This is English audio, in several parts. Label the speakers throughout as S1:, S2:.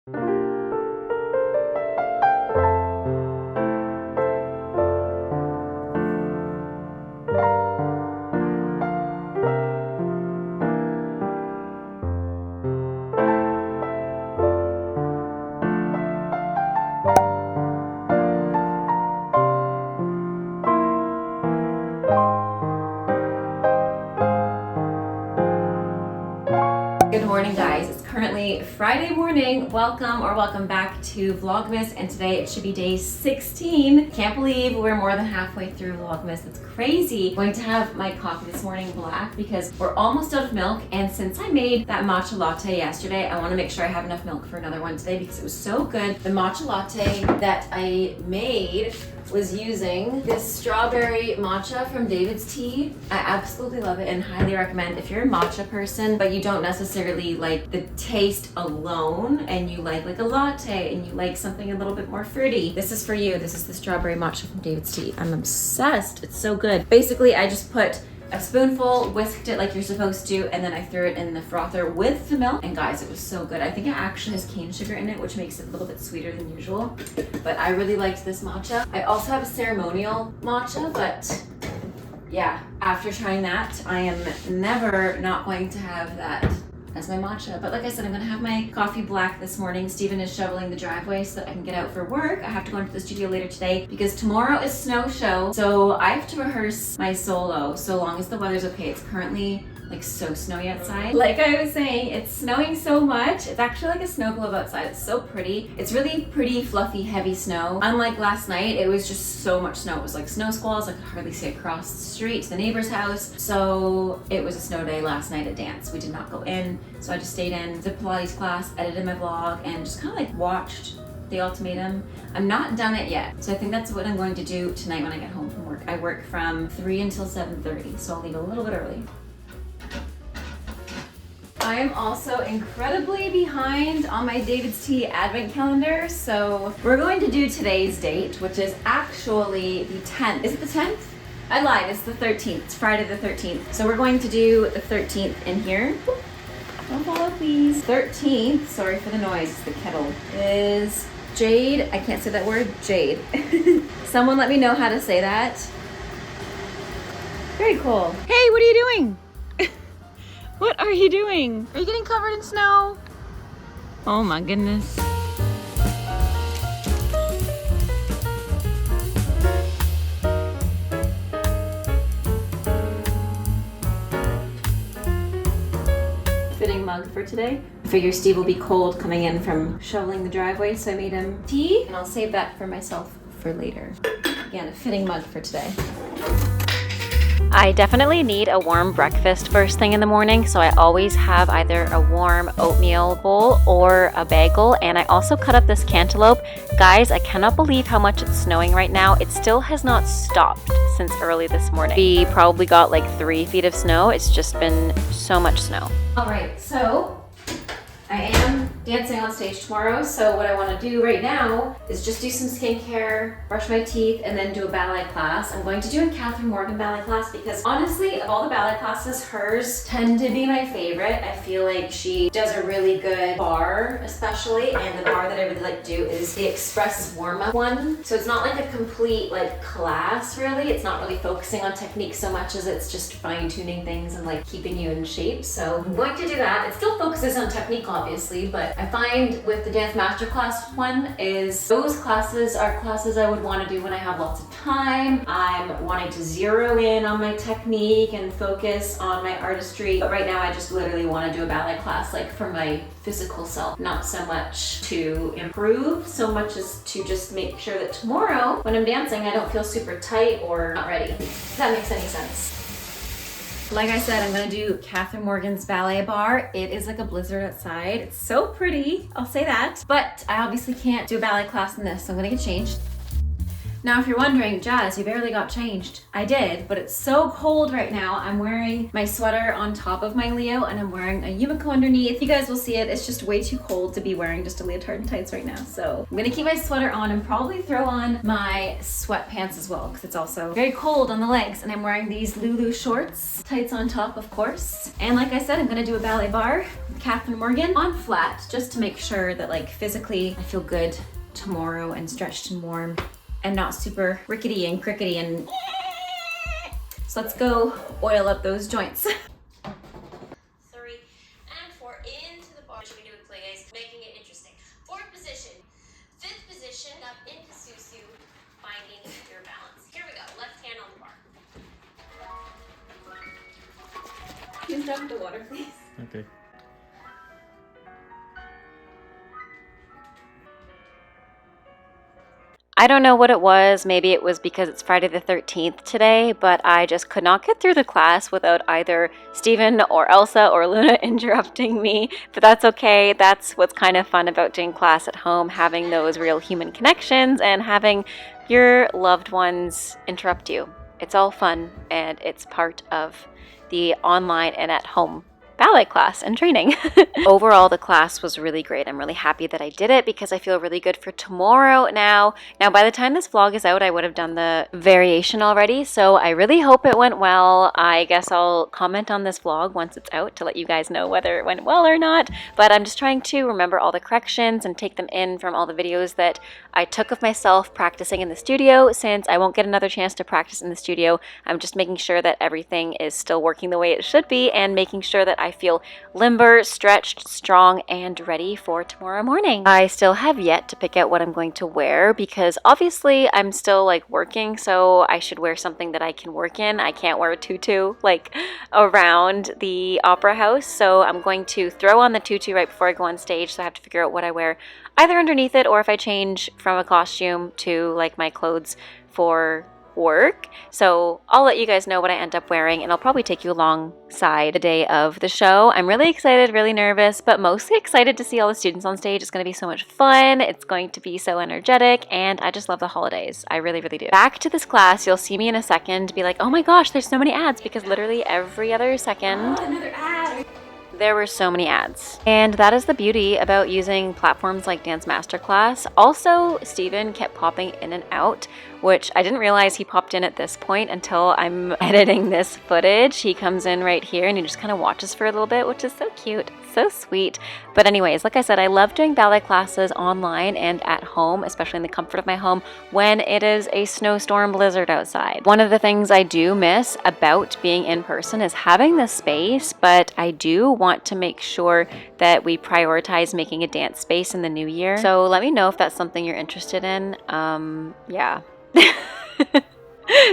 S1: Good morning, guys. It's currently Friday morning. Welcome back to Vlogmas, and today it should be day 16. Can't believe we're more than halfway through Vlogmas. It's crazy. I'm going to have my coffee this morning black because we're almost out of milk, and since I made that matcha latte yesterday, I want to make sure I have enough milk for another one today because it was so good. The matcha latte that I made was using this strawberry matcha from David's Tea. I absolutely love it and highly recommend if you're a matcha person, but you don't necessarily like the taste alone and you like a latte and you like something a little bit more fruity. This is for you. This is the strawberry matcha from David's Tea. I'm obsessed. It's so good. Basically, I just put a spoonful, whisked it like you're supposed to, and then I threw it in the frother with the milk. And guys, it was so good. I think it actually has cane sugar in it, which makes it a little bit sweeter than usual. But I really liked this matcha. I also have a ceremonial matcha, but yeah, after trying that, I am never not going to have that as my matcha. But like I said, I'm gonna have my coffee black this morning. Steven is shoveling the driveway so that I can get out for work. I have to go into the studio later today because tomorrow is snow show. So I have to rehearse my solo so long as the weather's okay. It's currently like so snowy outside. Like I was saying, it's snowing so much. It's actually like a snow globe outside. It's so pretty. It's really pretty, fluffy, heavy snow. Unlike last night, it was just so much snow. It was like snow squalls. I could hardly see across the street to the neighbor's house. So it was a snow day last night at dance. We did not go in. So I just stayed in, did Pilates class, edited my vlog, and just kind of like watched The Ultimatum. I'm not done it yet. So I think that's what I'm going to do tonight when I get home from work. I work from 3 until 7:30, so I'll leave a little bit early. I am also incredibly behind on my David's Tea advent calendar, so we're going to do today's date, which is actually the 10th. Is it the 10th? I lied, it's the 13th. It's Friday the 13th. So we're going to do the 13th in here. Don't follow, please. 13th, sorry for the noise, the kettle, is Jade. I can't say that word, Jade. Someone let me know how to say that. Very cool. Hey, what are you doing? What are you doing? Are you getting covered in snow? Oh my goodness. Fitting mug for today. I figure Steve will be cold coming in from shoveling the driveway, so I made him tea, and I'll save that for myself for later. Again, a fitting mug for today.
S2: I definitely need a warm breakfast first thing in the morning, so I always have either a warm oatmeal bowl or a bagel, and I also cut up this cantaloupe. Guys, I cannot believe how much it's snowing right now. It still has not stopped since early this morning. We probably got like 3 feet of snow. It's just been so much snow.
S1: All right, so I am dancing on stage tomorrow, so what I want to do right now is just do some skincare, brush my teeth, and then do a ballet class. I'm going to do a Catherine Morgan ballet class because honestly, of all the ballet classes, hers tend to be my favorite. I feel like she does a really good bar, especially, and the bar that I really like to do is the Express warm-up one. So it's not like a complete like class, really. It's not really focusing on technique so much as it's just fine-tuning things and like keeping you in shape. So I'm going to do that. It still focuses on technique, obviously, but I find with the dance masterclass one is those classes are classes I would want to do when I have lots of time. I'm wanting to zero in on my technique and focus on my artistry. But right now I just literally want to do a ballet class like for my physical self, not so much to improve, so much as to just make sure that tomorrow when I'm dancing I don't feel super tight or not ready. If that makes any sense. Like I said, I'm gonna do Catherine Morgan's ballet bar. It is like a blizzard outside. It's so pretty, I'll say that. But I obviously can't do a ballet class in this, so I'm gonna get changed. Now, if you're wondering, Jazz, you barely got changed. I did, but it's so cold right now. I'm wearing my sweater on top of my Leo and I'm wearing a Yumiko underneath. You guys will see it. It's just way too cold to be wearing just a leotard and tights right now. So I'm gonna keep my sweater on and probably throw on my sweatpants as well because it's also very cold on the legs. And I'm wearing these Lulu shorts, tights on top, of course. And like I said, I'm gonna do a ballet bar with Catherine Morgan on flat just to make sure that like physically I feel good tomorrow and stretched and warm and not super rickety and crickety and so let's go oil up those joints.
S2: 3 and 4 into the bar. Should we do it, please? Making it interesting. 4th position, 5th position, up into Susu, finding your balance. Here we go. Left hand on the bar.
S1: Please drop the water, please.
S3: Okay.
S2: I don't know what it was. Maybe it was because it's Friday the 13th today, but I just could not get through the class without either Steven or Elsa or Luna interrupting me. But that's okay. That's what's kind of fun about doing class at home, having those real human connections and having your loved ones interrupt you. It's all fun and it's part of the online and at home ballet class and training. Overall, the class was really great. I'm really happy that I did it because I feel really good for tomorrow now. Now, by the time this vlog is out, I would have done the variation already, so I really hope it went well. I guess I'll comment on this vlog once it's out to let you guys know whether it went well or not, but I'm just trying to remember all the corrections and take them in from all the videos that I took of myself practicing in the studio. Since I won't get another chance to practice in the studio, I'm just making sure that everything is still working the way it should be and making sure that I feel limber, stretched, strong, and ready for tomorrow morning. I still have yet to pick out what I'm going to wear because obviously I'm still like working, so I should wear something that I can work in. I can't wear a tutu like around the opera house, so I'm going to throw on the tutu right before I go on stage, so I have to figure out what I wear either underneath it or if I change from a costume to like my clothes for work. So I'll let you guys know what I end up wearing and I'll probably take you alongside the day of the show. I'm really excited, really nervous, but mostly excited to see all the students on stage. It's going to be so much fun. It's going to be so energetic and I just love the holidays. I really, really do. Back to this class, you'll see me in a second be like, oh my gosh, there's so many ads because literally every other second.
S1: Oh, another ad.
S2: There were so many ads. And that is the beauty about using platforms like Dance Masterclass. Also, Steven kept popping in and out, which I didn't realize he popped in at this point until I'm editing this footage. He comes in right here and he just kind of watches for a little bit, which is so cute, so sweet. But anyways, like I said, I love doing ballet classes online and at home, especially in the comfort of my home when it is a snowstorm blizzard outside. One of the things I do miss about being in person is having the space, but I do want to make sure that we prioritize making a dance space in the new year. So let me know if that's something you're interested in. Yeah.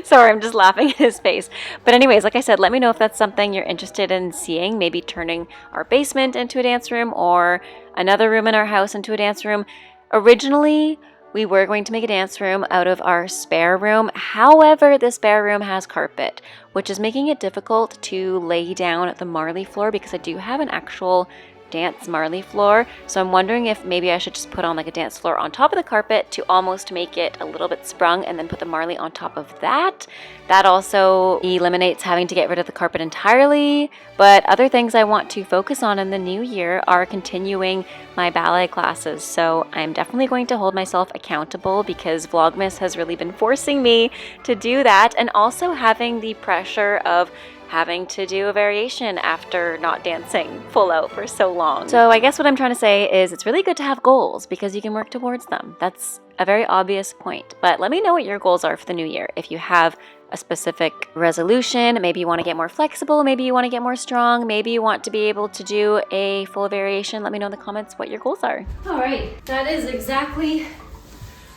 S2: Sorry, I'm just laughing at his face. But anyways, like I said, let me know if that's something you're interested in seeing, maybe turning our basement into a dance room or another room in our house into a dance room. Originally, we were going to make a dance room out of our spare room. However, the spare room has carpet, which is making it difficult to lay down the Marley floor because I do have an actual dance Marley floor. So I'm wondering if maybe I should just put on like a dance floor on top of the carpet to almost make it a little bit sprung and then put the Marley on top of that. That also eliminates having to get rid of the carpet entirely. But other things I want to focus on in the new year are continuing my ballet classes. So I'm definitely going to hold myself accountable because Vlogmas has really been forcing me to do that, and also having the pressure of having to do a variation after not dancing full out for so long. So I guess what I'm trying to say is it's really good to have goals because you can work towards them. That's a very obvious point. But let me know what your goals are for the new year. If you have a specific resolution, maybe you want to get more flexible, maybe you want to get more strong, maybe you want to be able to do a full variation, let me know in the comments what your goals are.
S1: All right, that is exactly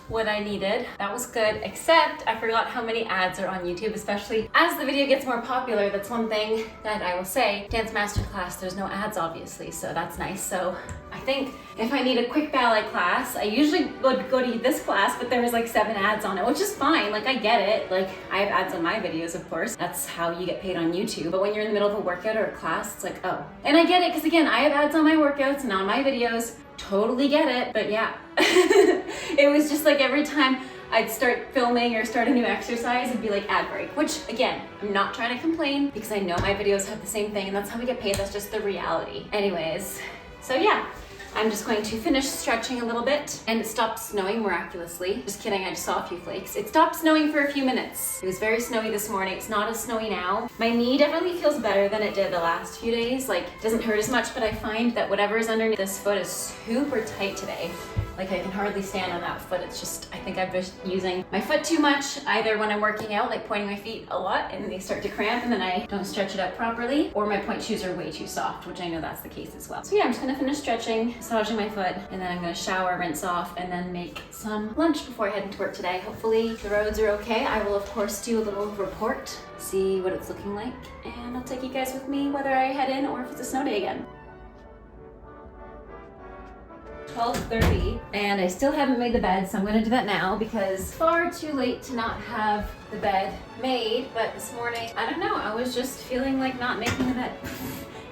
S1: what I needed. That was good, except I forgot how many ads are on YouTube, especially as the video gets more popular. That's one thing that I will say. Dance Masterclass, there's no ads obviously, so that's nice. So I think if I need a quick ballet class, I usually would go to this class, but there was like 7 ads on it, which is fine. Like I get it. Like I have ads on my videos, of course. That's how you get paid on YouTube. But when you're in the middle of a workout or a class, it's like, oh. And I get it, because again, I have ads on my workouts and on my videos. Totally get it, but yeah. It was just like every time I'd start filming or start a new exercise, it'd be like ad break, which again, I'm not trying to complain because I know my videos have the same thing and that's how we get paid. That's just the reality. Anyways, so yeah. I'm just going to finish stretching a little bit, and it stopped snowing miraculously. Just kidding, I just saw a few flakes. It stopped snowing for a few minutes. It was very snowy this morning. It's not as snowy now. My knee definitely feels better than it did the last few days. Like, it doesn't hurt as much, but I find that whatever is underneath this foot is super tight today. Like, I can hardly stand on that foot. It's just, I think I'm just using my foot too much, either when I'm working out, like pointing my feet a lot and they start to cramp and then I don't stretch it out properly, or my point shoes are way too soft, which I know that's the case as well. So yeah, I'm just gonna finish stretching, massaging my foot, and then I'm gonna shower, rinse off, and then make some lunch before I head into work today. Hopefully the roads are okay. I will of course do a little report, see what it's looking like, and I'll take you guys with me whether I head in or if it's a snow day again. 12:30 and I still haven't made the bed, so I'm gonna do that now because it's far too late to not have the bed made. But this morning, I don't know, I was just feeling like not making the bed.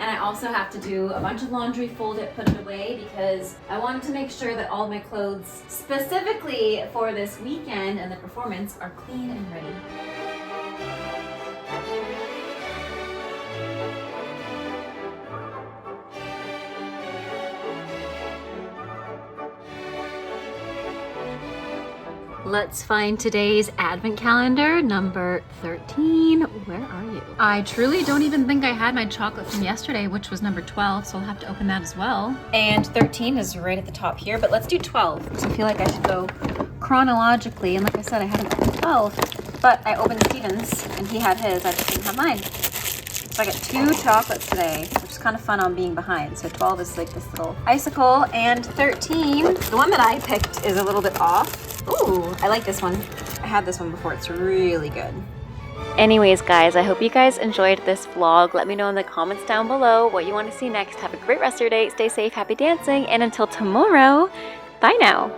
S1: And I also have to do a bunch of laundry, fold it, put it away, because I wanted to make sure that all my clothes specifically for this weekend and the performance are clean and ready. Let's find today's advent calendar, number 13. Where are you? I truly don't even think I had my chocolate from yesterday, which was number 12, so I'll have to open that as well. And 13 is right at the top here, but let's do 12, because I feel like I should go chronologically. And like I said, I hadn't opened 12, but I opened Steven's, and he had his, I just didn't have mine. So I got 2 chocolates today, which is kind of fun on being behind. So 12 is like this little icicle, and 13, the one that I picked is a little bit off. Ooh, I like this one. I had this one before. It's really good.
S2: Anyways, guys, I hope you guys enjoyed this vlog. Let me know in the comments down below what you want to see next. Have a great rest of your day. Stay safe, happy dancing, and until tomorrow, bye now.